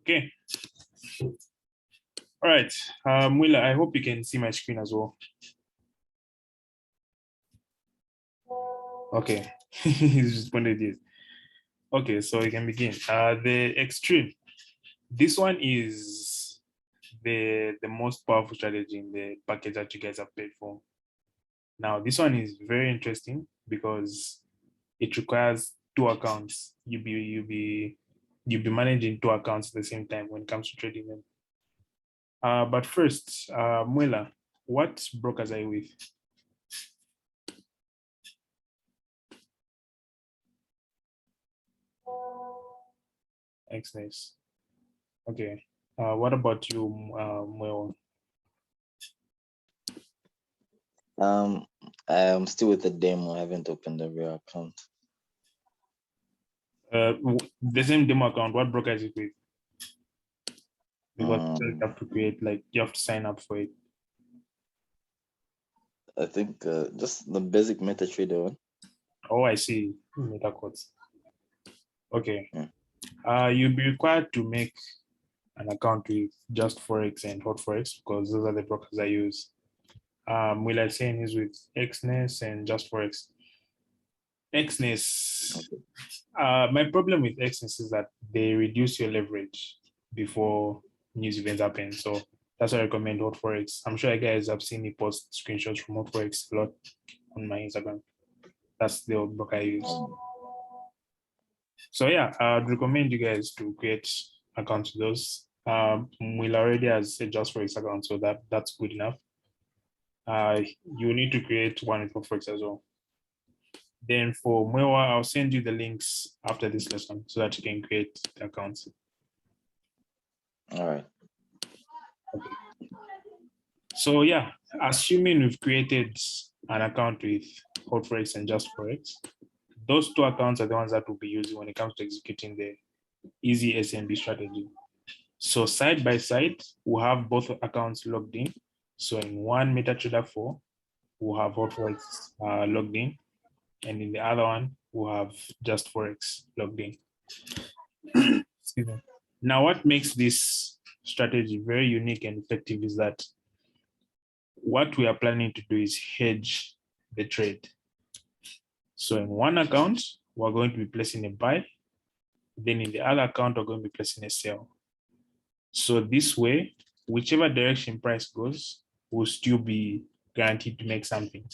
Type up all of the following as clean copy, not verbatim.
Okay. All right. Mwila, I hope you can see my screen as well. Okay. He's responded yes. Okay, so we can begin. The extreme. This one is the most powerful strategy in the package that you guys have paid for. Now, this one is very interesting because it requires two accounts. You'll be managing two accounts at the same time when it comes to trading them. But first, Mwela, what brokers are you with? Nice. Okay. What about you, Mwela? I'm still with the demo. I haven't opened the real account. The same demo account. What broker is it with? Because you have to create, like, you have to sign up for it. I think just the basic MetaTrader one. Oh, I see. MetaQuotes. Okay. You'll be required to make an account with Just Forex and Hotforex because those are the brokers I use. Mwila saying is with Xness and Just Forex. Xness. My problem with Xness is that they reduce your leverage before news events happen. So that's why I recommend Hotforex. I'm sure you guys have seen me post screenshots from Hotforex a lot on my Instagram. That's the broker I use. So yeah, I'd recommend you guys to create accounts with those. Will already has a Just Forex account, so that's good enough. You need to create one with Forex as well. Then for Mwelwa, I'll send you the links after this lesson so that you can create the accounts. All right. Okay. So yeah, assuming we've created an account with Hotforex and Just Forex, those two accounts are the ones that we'll be using when it comes to executing the easy SMB strategy. So side by side, we'll have both accounts logged in. So in one MetaTrader 4, we'll have Hotforex logged in. And in the other one, we'll have Just Forex logged in. Excuse me. Now, what makes this strategy very unique and effective is that what we are planning to do is hedge the trade. So in one account, we're going to be placing a buy. Then in the other account, we're going to be placing a sell. So this way, whichever direction price goes, we'll still be guaranteed to make something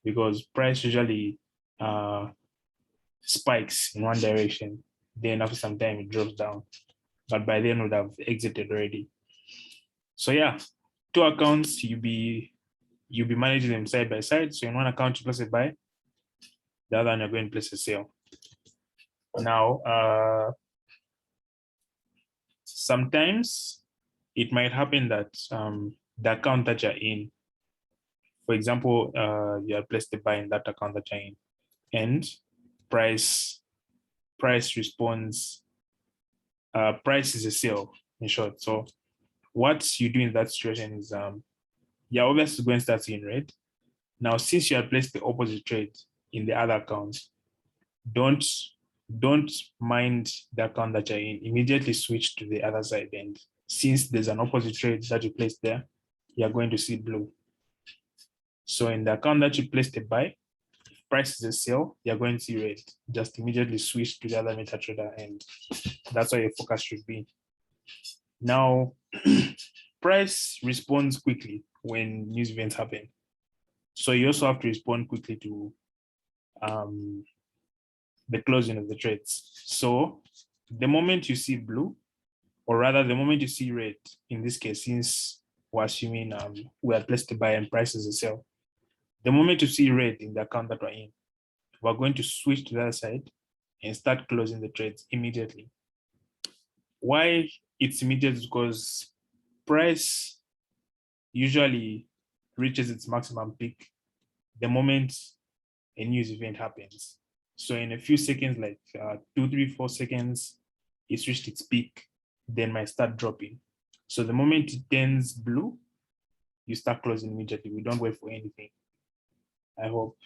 because price usually spikes in one direction. Then after some time, it drops down. But by then, we'd have exited already. So yeah, two accounts, you'll be managing them side by side. So in one account, you place a buy. The other one, you're going to place a sell. Now, sometimes it might happen that the account that you're in, for example, you have placed the buy in that account that you're in, and price responds, price is a sell in short. So what you do in that situation is you're obviously going to start seeing red. Now, since you have placed the opposite trade in the other account, don't mind the account that you're in. Immediately switch to the other side. And since there's an opposite trade that you placed there, you're going to see blue. So in the account that you placed a buy, if price is a sell, you're going to see red. Just immediately switch to the other MetaTrader, and that's where your focus should be. Now, price responds quickly when news events happen. So you also have to respond quickly to the closing of the trades. So the moment you see blue, or rather the moment you see red, in this case, since we're assuming we are placed to buy and price is a sell, the moment you see red in the account that we're in, we're going to switch to the other side and start closing the trades immediately. Why it's immediate is because price usually reaches its maximum peak the moment a news event happens. So in a few seconds, like 2, 3, 4 seconds, it's reached its peak, then might start dropping. So the moment it turns blue, you start closing immediately. We don't wait for anything. I hope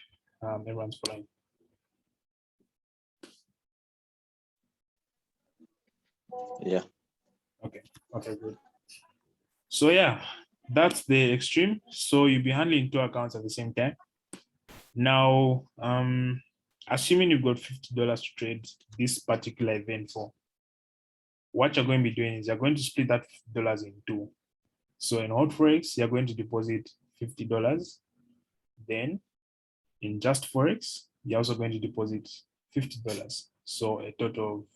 everyone's following. Yeah. Okay, good. So yeah, that's the extreme. So you'll be handling two accounts at the same time. Now, assuming you've got $50 to trade this particular event for, what you're going to be doing is you're going to split that $50 in two. So in Hotforex, you're going to deposit $50. Then in Just Forex, you're also going to deposit $50. So a total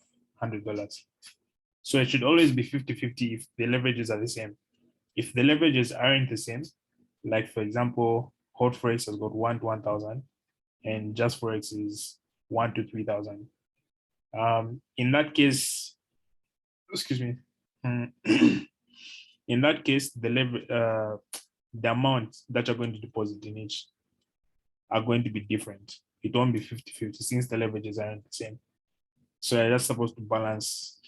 of $100. So it should always be 50-50 if the leverages are the same. If the leverages aren't the same, like for example, Hotforex has got 1 to 1,000 and Just Forex is 1 to 3,000. In that case, excuse me. In that case, the amount that you're going to deposit in each are going to be different. It won't be 50-50 since the leverages aren't the same. So you're just supposed to balance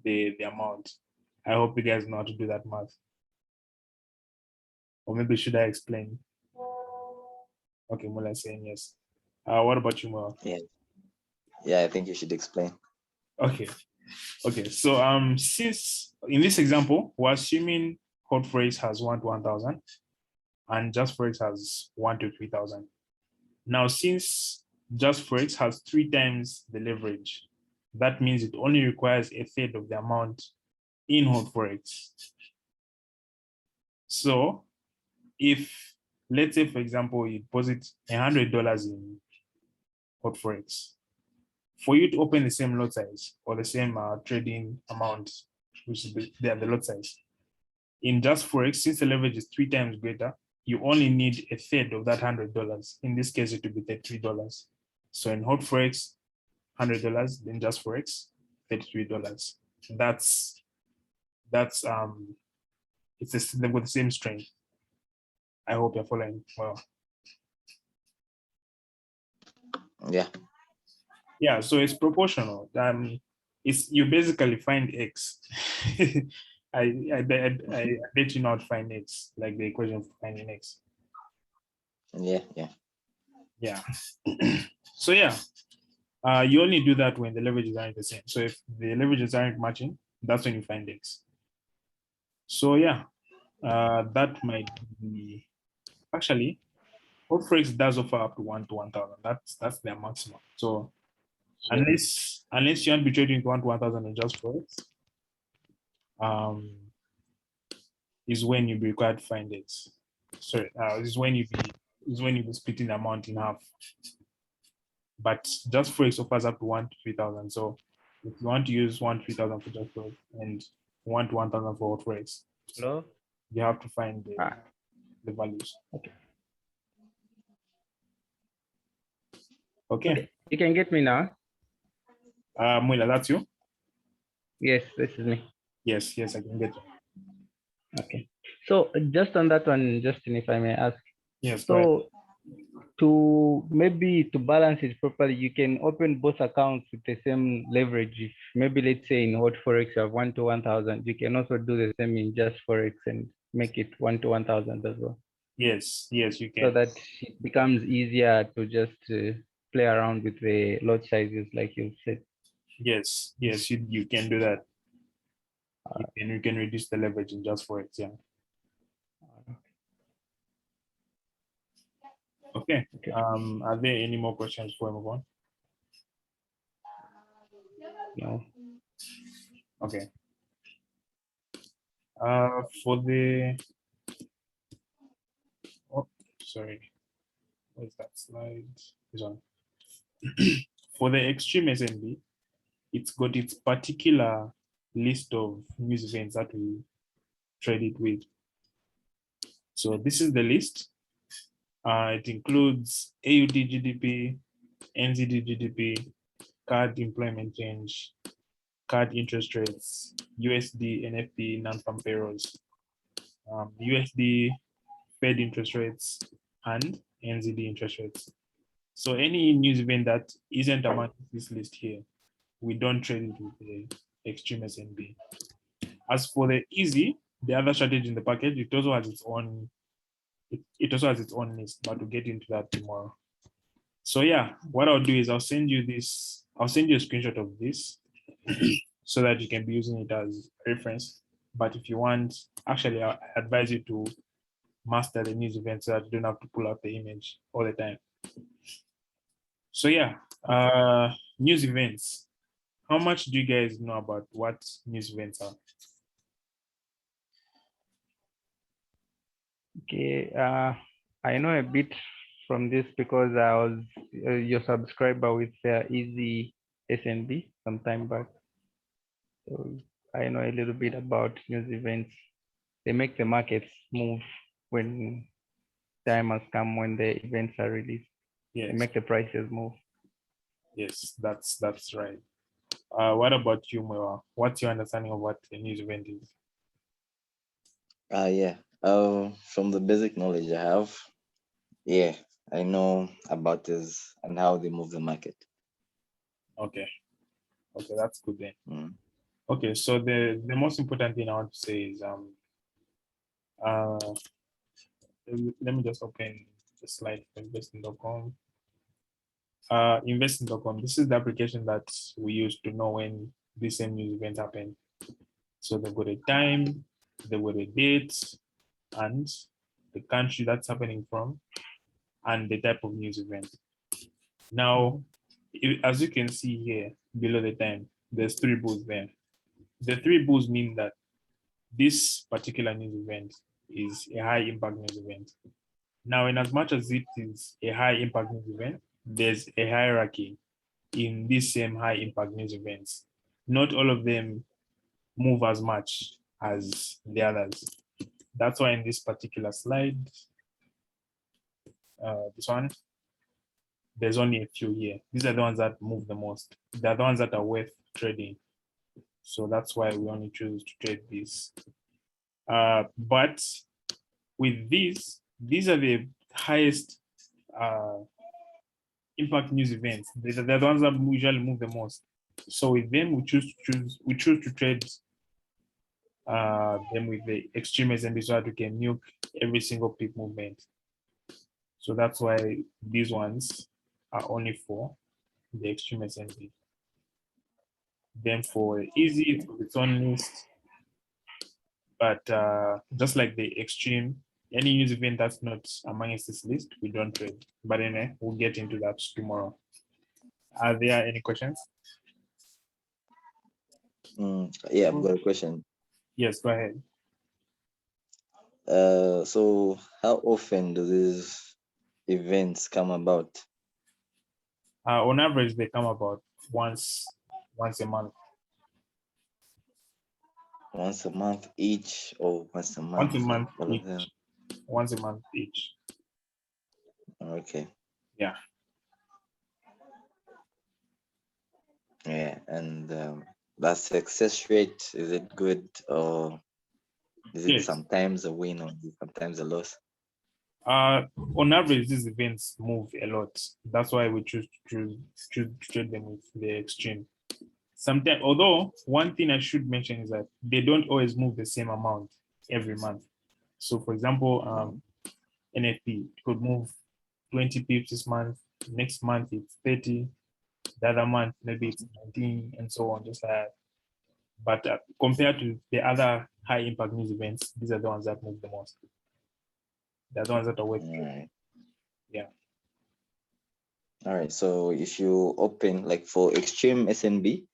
the amount. I hope you guys know how to do that math. Or maybe should I explain? Okay, Mwila saying yes. What about you, Mwila? Yeah, I think you should explain. Okay. So since in this example, we're assuming Hotforex has 1 to 1,000 and Just Forex has 1 to 3,000. Now, since Just Forex has 3 times the leverage, that means it only requires a third of the amount in Hotforex. So if, let's say, for example, you deposit $100 in Hotforex, for you to open the same lot size or the same trading amount, which is the lot size, in Just Forex, since the leverage is 3 times greater, you only need a third of that $100. In this case, it would be $33. So in Hotforex, $100, then Just Forex, $33. That's they've got the same strength. I hope you're following well. Yeah. Yeah, so it's proportional. It's you basically find X. I bet you not find X, like the equation for finding X. Yeah. So yeah, you only do that when the leverages aren't the same. So if the leverages aren't matching, that's when you find X. So yeah, that might be actually Hotforex does offer up to 1 to 1,000. That's their maximum. So unless you want to be trading 1 to 1,000 in Just Forex, is when you be required to find X. Sorry, is when you be splitting the amount in half. But Just Forex offers up to 1 to 3,000. So if you want to use 1 to 3,000 for Just Forex and 1 to 1,000 for Hotforex, Hello? you have to find the values. Okay. You can get me now? Mwila, that's you? Yes, this is me. Yes, I can get you. Okay. So just on that one, Justin, if I may ask. Yes. So to balance it properly, you can open both accounts with the same leverage. If maybe let's say in Hotforex you have 1 to 1,000, you can also do the same in Just Forex and make it 1 to 1,000 as well. Yes, you can. So that it becomes easier to just play around with the lot sizes, like you said. Yes, you can do that. You can reduce the leverage in Just Forex, yeah. Okay. Are there any more questions before we move on? No. Okay. For the sorry, where's that slide? This one. For the extreme SMB, it's got its particular list of news events that we trade it with. So this is the list. It includes AUD GDP, NZD GDP, card employment change, card interest rates, USD, NFP, non-farm payrolls, USD, Fed interest rates, and NZD interest rates. So any news event that isn't among this list here, we don't trade it with the extreme SNB. As for the easy, the other strategy in the package, it also has its own. It also has its own list, but we'll get into that tomorrow. So yeah, what I'll do is I'll send you this. I'll send you a screenshot of this so that you can be using it as reference. But if you want, actually, I advise you to master the news event so that you don't have to pull out the image all the time. So yeah, news events. How much do you guys know about what news events are? Okay, I know a bit from this because I was your subscriber with Easy SNB some time back. So I know a little bit about news events. They make the markets move when time has come, when the events are released. They Yes, make the prices move. yes, that's right. What about you, Mwelwa? What's your understanding of what a news event is? Yeah. From the basic knowledge I have, yeah, I know about this and how they move the market. Okay, okay, that's good then. Mm. Okay, so the most important thing I want to say is uh let me just open the slide for investing.com. Investing.com. This is the application that we use to know when the same news event happened. So they've got a time, they've got a date, and the country that's happening from, and the type of news event. Now, as you can see here below the time, there's 3 bulls there. The 3 bulls mean that this particular news event is a high impact news event. Now, in as much as it is a high impact news event, there's a hierarchy in these same high impact news events. Not all of them move as much as the others. That's why in this particular slide, this one, there's only a few here. These are the ones that move the most. They're the ones that are worth trading. So that's why we only choose to trade these. But with these are the highest impact news events. They're the ones that usually move the most. So with them, we choose to trade them with the extreme SMB so that we can nuke every single peak movement. So that's why these ones are only for the extreme SMB. Then for easy, it's its own list. But just like the extreme, any news event that's not amongst this list, we don't trade. But anyway, we'll get into that tomorrow. Are there any questions? Yeah, I've got a question. Yes, go ahead. So how often do these events come about? On average, they come about once a month. Once a month each, or once a month? Once a month all of them? each. Once a month each. Okay. Yeah. Yeah, and that success rate, is it good, or is it Yes. sometimes a win or sometimes a loss? On average, these events move a lot. That's why we choose to trade them with the extreme. Sometimes, although one thing I should mention is that they don't always move the same amount every month. So, for example, NFP could move 20 pips this month. Next month it's 30. The other month maybe it's 19, and so on, just like that. But compared to the other high impact news events, these are the ones that move the most. They're the ones that are worth. Right. Yeah. All right. So if you open, like for extreme SNB,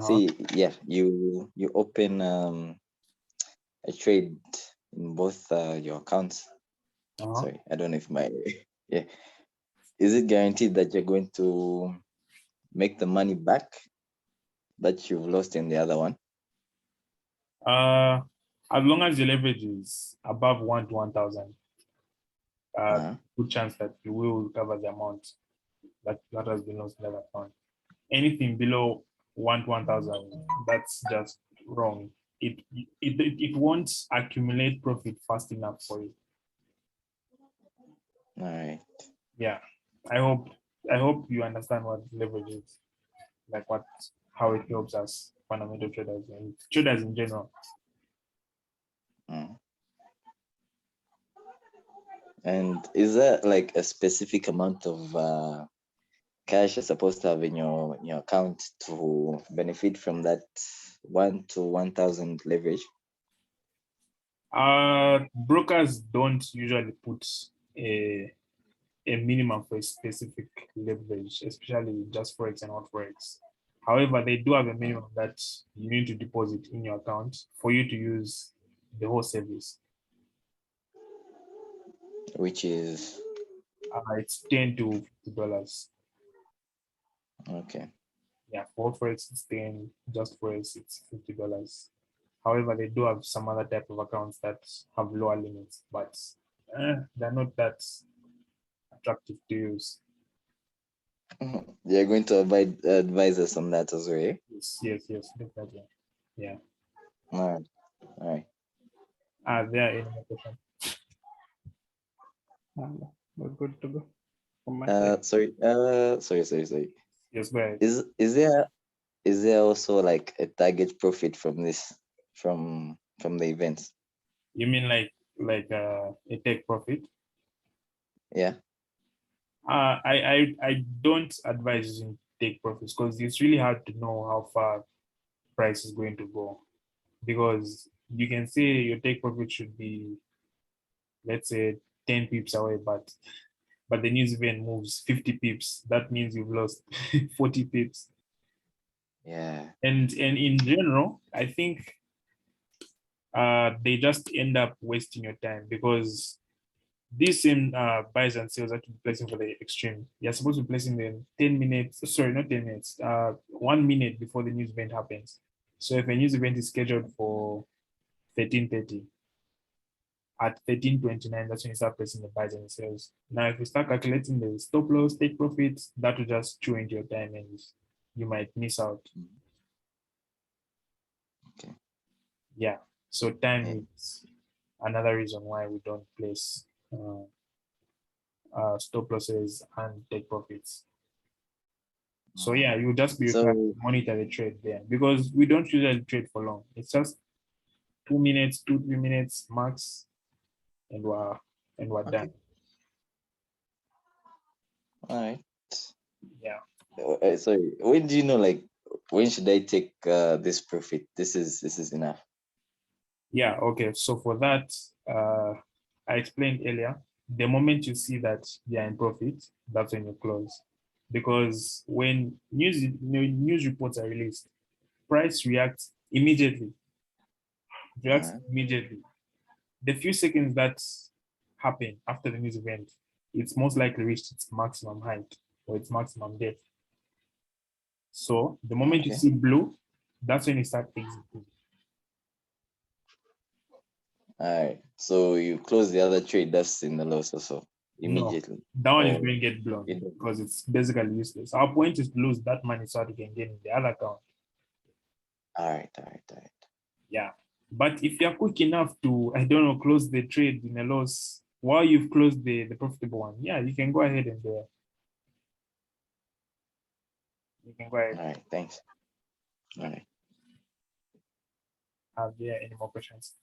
see, yeah, you open a trade in both your accounts. Sorry, I don't know if my yeah. Is it guaranteed that you're going to make the money back that you've lost in the other one? As long as the leverage is above 1 to 1,000, good chance that you will recover the amount that has been lost in that account. Anything below 1 to 1,000, that's just wrong. It won't accumulate profit fast enough for you. All right. Yeah, I hope you understand what leverage is, like how it helps us fundamental traders and traders in general. And is there like a specific amount of cash you're supposed to have in your account to benefit from that 1 to 1,000 leverage? Brokers don't usually put a minimum for a specific leverage, especially just forex and not forex. However, they do have a minimum that you need to deposit in your account for you to use the whole service. Which is It's $10 to $50. okay. Yeah, for forex it's 10, just forex it's $50. However, they do have some other type of accounts that have lower limits, but they're not that attractive to use. You're going to advise us on that as well. Eh? Yes, definitely. Yeah. All right. All right. Are there any more questions? We're good to go. From my side. Sorry. Sorry. Yes, go ahead. Is there also like a target profit from this from the events? You mean like a take profit? Yeah. I don't advise using take profits because it's really hard to know how far price is going to go, because you can say your take profit should be, let's say, 10 pips away, but the news event moves 50 pips. That means you've lost 40 pips. Yeah. And in general, I think they just end up wasting your time, because these same buys and sales that you're placing for the extreme, you're supposed to be placing them 10 minutes, sorry, not 10 minutes, 1 minute before the news event happens. So if a news event is scheduled for 13:30, at 13:29, that's when you start placing the buys and sales. Now, if you start calculating the stop loss, take profits, that will just chew into your time and you might miss out. Okay. Yeah. So time Yeah. is another reason why we don't place stop losses and take profits. So yeah, you just be required to monitor the trade there, because we don't usually trade for long. It's just 2 minutes, 2-3 minutes max, and we're Okay. done. All right. Yeah. Sorry. When do you know, like, when should I take this profit? This is enough. Yeah. Okay. So for that, I explained earlier. The moment you see that you're in profit, that's when you close, because when news reports are released, price reacts immediately. Reacts immediately. The few seconds that happen after the news event, it's most likely reached its maximum height or its maximum depth. So the moment you see blue, that's when you start exiting. All right. So you close the other trade that's in the loss also immediately. No, that one is going to get blown because it's basically useless. Our point is to lose that money so that we can get in the other account. All right. Yeah. But if you're quick enough to, I don't know, close the trade in a loss while you've closed the profitable one, yeah, you can go ahead and do it. You can go ahead. All right. Thanks. All right. Are there any more questions?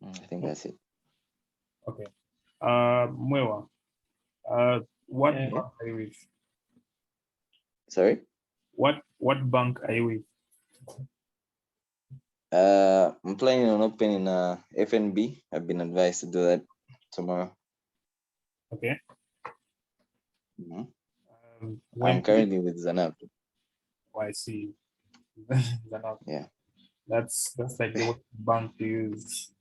I think that's it. Okay. Mwelwa, what Yeah. bank are you with? Sorry? What bank are you with? I'm planning on opening FNB. I've been advised to do that tomorrow. Okay. I'm currently with Zanab. Oh, I see. Zanab. Yeah. That's like the bank to use.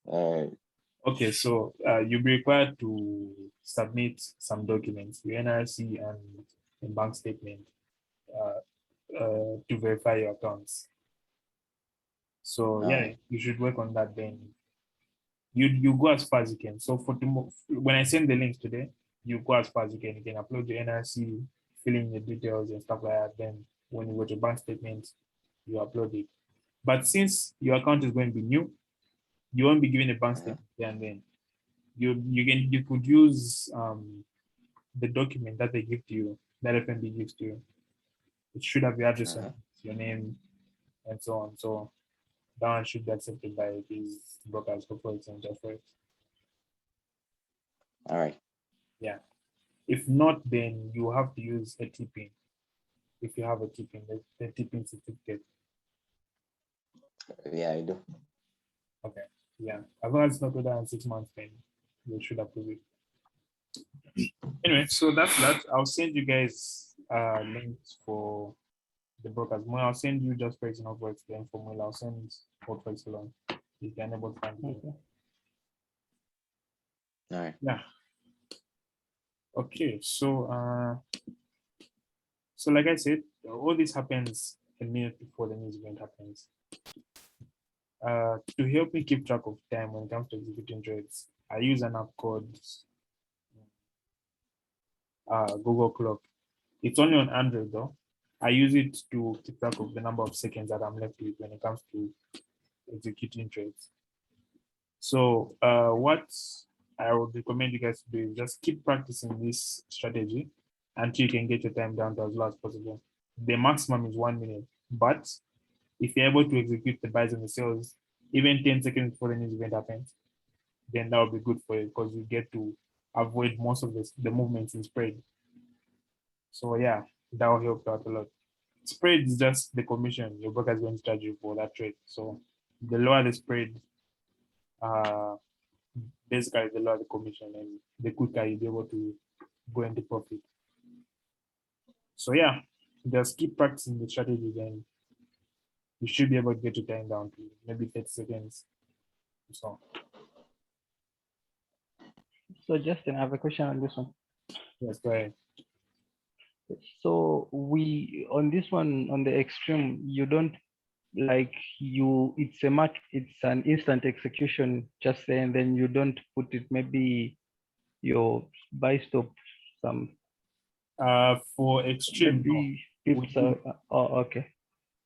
All right. Okay, so you'll be required to submit some documents, your NRC and a bank statement, to verify your accounts. So yeah, you should work on that. Then you go as far as you can. So for tomorrow, when I send the links today, you go as far as you can. You can upload your NRC, fill in the details and stuff like that. Then when you go to bank statement, you upload it. But since your account is going to be new, you won't be given a bank statement there and then. You could use the document that they give to you, that FNB gives to you. It should have your address on it, your name, and so on. So that one should be accepted by these brokers, corporates, and just for it. All right. Yeah. If not, then you have to use a TPIN. if you have a tipping, the tipping certificate. Yeah, I do. Okay, yeah. As long as it's not older than 6 months, then they should approve it. Anyway, so that's that. I'll send you guys links for the brokers. More, I'll send you just pricing of works then for Mwila. I'll send Hotforex alone. You can able to find it. Okay. All right. Yeah. Okay, so like I said, all this happens a minute before the news event happens. To help me keep track of time when it comes to executing trades, I use an app called Google Clock. It's only on Android though. I use it to keep track of the number of seconds that I'm left with when it comes to executing trades. So what I would recommend you guys to do is just keep practicing this strategy until you can get your time down to as low as possible. The maximum is 1 minute, but if you're able to execute the buys and the sells, even 10 seconds before the news event happens, then that will be good for you because you get to avoid most of the movements in spread. So yeah, that will help out a lot. Spread is just the commission your broker is going to charge you for that trade. So the lower the spread, basically the lower the commission, and the quicker you'll be able to go into profit. So yeah, just keep practicing the strategy, then you should be able to get your time down to maybe 30 seconds. So Justin, I have a question on this one. yes, go ahead. So we on this one, on the extreme, you don't like it's an instant execution, just say, and then you don't put it, maybe your buy stop some For extreme, maybe pips okay.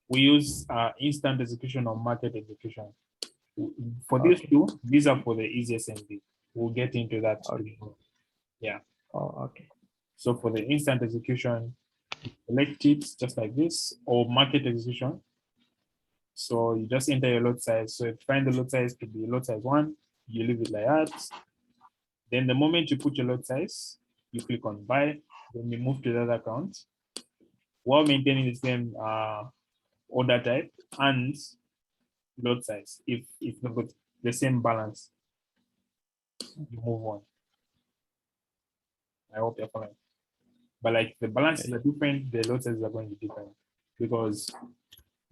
We use instant execution or market execution. For these Okay. two, these are for the easiest MD. We'll get into that. Okay. Yeah. Oh, okay. So for the instant execution, select it just like this, or market execution. So you just enter your lot size. So if you find the lot size to be lot size 1, you leave it like that. Then the moment you put your lot size, you click on buy, then you move to the other account while maintaining the same order type and lot size. If you've got the same balance, you move on. I hope you're following. But like the balances are different, the lot sizes are going to be different because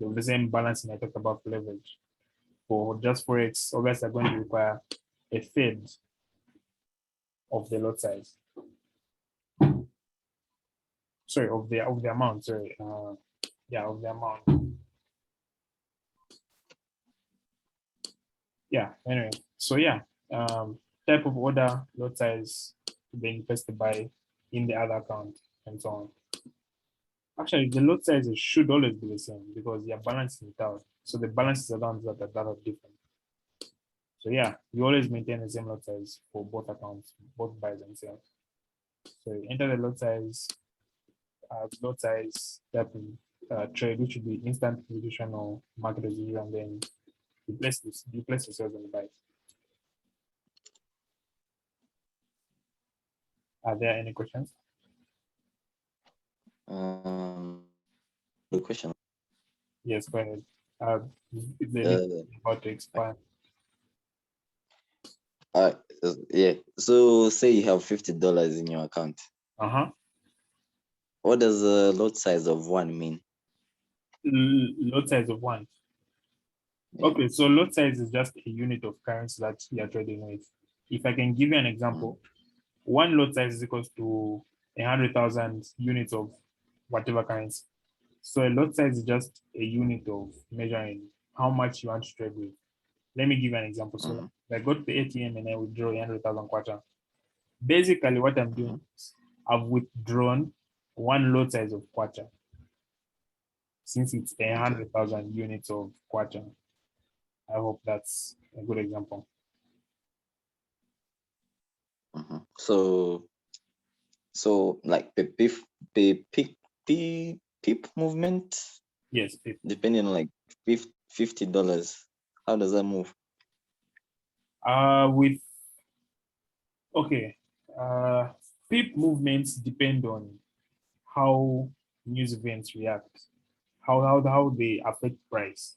the same balancing I talked about for leverage. For just forex, obviously are going to require a third of the lot size. Sorry, of the amount. Sorry, yeah, of the amount. Yeah. Anyway, so yeah, type of order, lot size, then press the buy in the other account, and so on. Actually, the lot sizes should always be the same because you're balancing it out. So the balances are done that are different. So yeah, you always maintain the same lot size for both accounts, both buys and sells. So you enter the lot size type trade, which would be instant execution or market execution, and then you place the sales and the buys. Are there any questions? Good question. Yes, go ahead. The about to expand. Yeah. So say you have $50 in your account. What does a lot size of 1 mean? Lot size of 1. Yeah. Okay, so lot size is just a unit of currency that you're trading with. If I can give you an example, 1 lot size is equals to 100,000 units of whatever currency. So a lot size is just a unit of measuring how much you want to trade with. Let me give you an example. So if I go to the ATM and I withdraw 100,000 kwacha, basically what I'm doing is I've withdrawn 1 lot size of kwacha since it's 100,000 units of kwacha. I hope that's a good example. So like the pip movement. Yes, pip. Depending on like $50, how does that move? Pip movements depend on how news events react, how they affect price.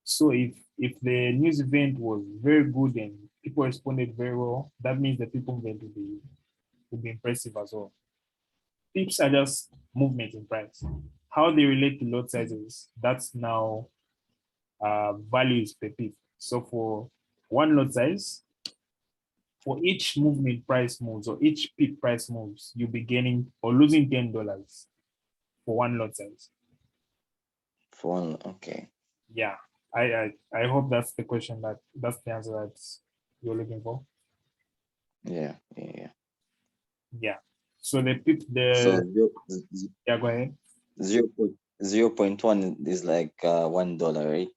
So if the news event was very good and people responded very well, that means the people event will be impressive as well. Pips are just movement in price. How they relate to lot sizes, that's now values per pip. So for one lot size, for each movement price moves or each pip price moves, you'll be gaining or losing $10 for one lot size. For one, okay. Yeah, I hope that's the question that's the answer that you're looking for. Yeah, yeah. Yeah. So the So yeah, go ahead. 0.1 is like $1, right?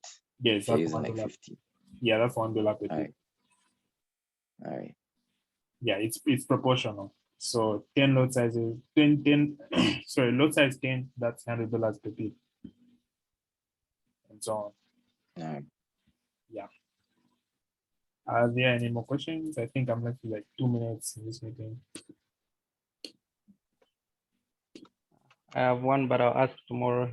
Yes, If you're that's using like $1. 50. Yeah, that's $1 per All pip. right. All right. Yeah, it's proportional. So 10 lot sizes, 10 sorry, lot size 10, that's $100 per pip. And so on. All right. Yeah. Are there any more questions? I think I'm left with like 2 minutes in this meeting. I have one, but I'll ask tomorrow.